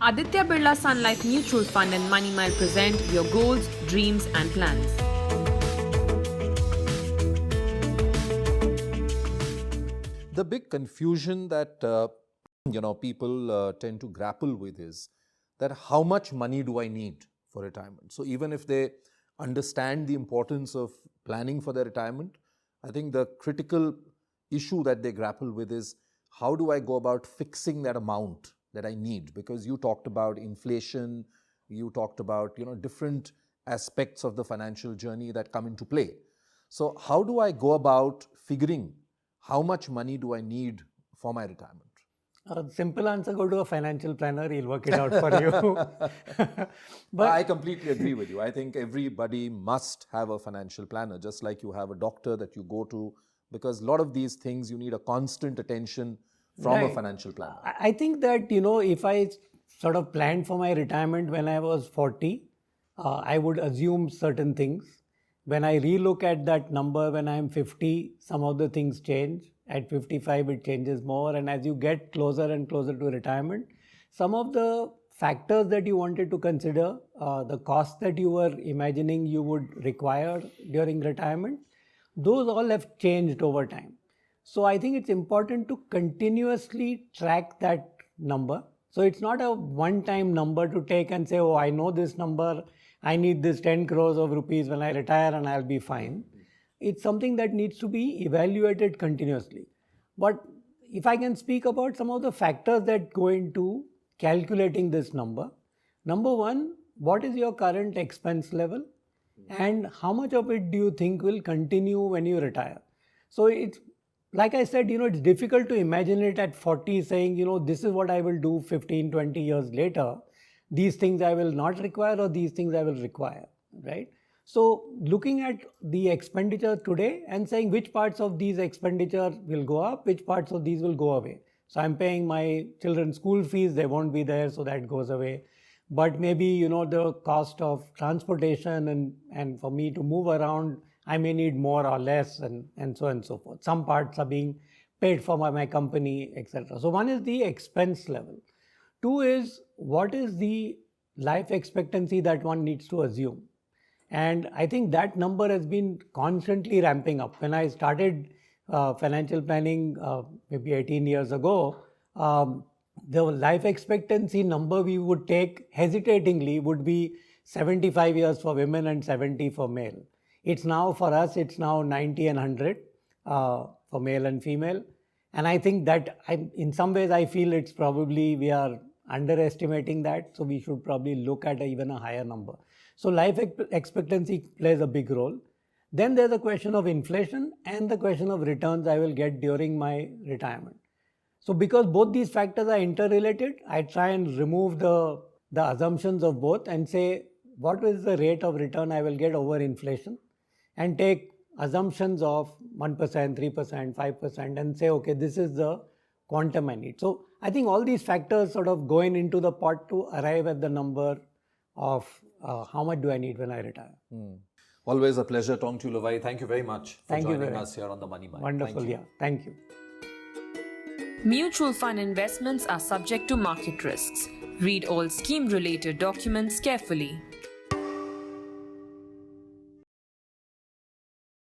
Aditya Birla Sun Life Mutual Fund and Money Mile present your goals, dreams and plans. The big confusion that people tend to grapple with is that how much money do I need for retirement? So even if they understand the importance of planning for their retirement, I think the critical issue that they grapple with is how do I go about fixing that amount that I need? Because you talked about inflation, you talked about different aspects of the financial journey that come into play. So how do I go about figuring how much money do I need for my retirement? Simple answer, go to a financial planner, he'll work it out for you. But I completely agree with you. I think everybody must have a financial planner, just like you have a doctor that you go to, because a lot of these things you need a constant attention from a financial planner. I think that, if I sort of planned for my retirement when I was 40, I would assume certain things. When I relook at that number when I'm 50, some of the things change. At 55, it changes more. And as you get closer and closer to retirement, some of the factors that you wanted to consider, the cost that you were imagining you would require during retirement, those all have changed over time. So I think it's important to continuously track that number. So it's not a one-time number to take and say, oh, I know this number, I need this 10 crores of rupees when I retire and I'll be fine. It's something that needs to be evaluated continuously. But if I can speak about some of the factors that go into calculating this number. Number one, what is your current expense level? And how much of it do you think will continue when you retire? So it's, like I said, it's difficult to imagine it at 40 saying, this is what I will do 15, 20 years later. These things I will not require or these things I will require, right? So looking at the expenditure today and saying which parts of these expenditure will go up, which parts of these will go away. So I'm paying my children's school fees, they won't be there, so that goes away. But maybe, the cost of transportation and for me to move around, I may need more or less and so on and so forth. Some parts are being paid for by my company, etc. So one is the expense level. Two is what is the life expectancy that one needs to assume. And I think that number has been constantly ramping up. When I started financial planning maybe 18 years ago, the life expectancy number we would take hesitatingly would be 75 years for women and 70 for male. It's now, for us, it's now 90 and 100 for male and female. And I think that in some ways I feel it's probably we are underestimating that. So we should probably look at even a higher number. So life expectancy plays a big role. Then there's a question of inflation and the question of returns I will get during my retirement. So because both these factors are interrelated, I try and remove the assumptions of both and say, what is the rate of return I will get over inflation? And take assumptions of 1%, 3%, 5% and say, okay, this is the quantum I need. So I think all these factors sort of going into the pot to arrive at the number of how much do I need when I retire. Always a pleasure talking to you, Lovaie. Thank you very much for joining us here on the Money Mile. Wonderful, Thank you. Mutual fund investments are subject to market risks. Read all scheme-related documents carefully.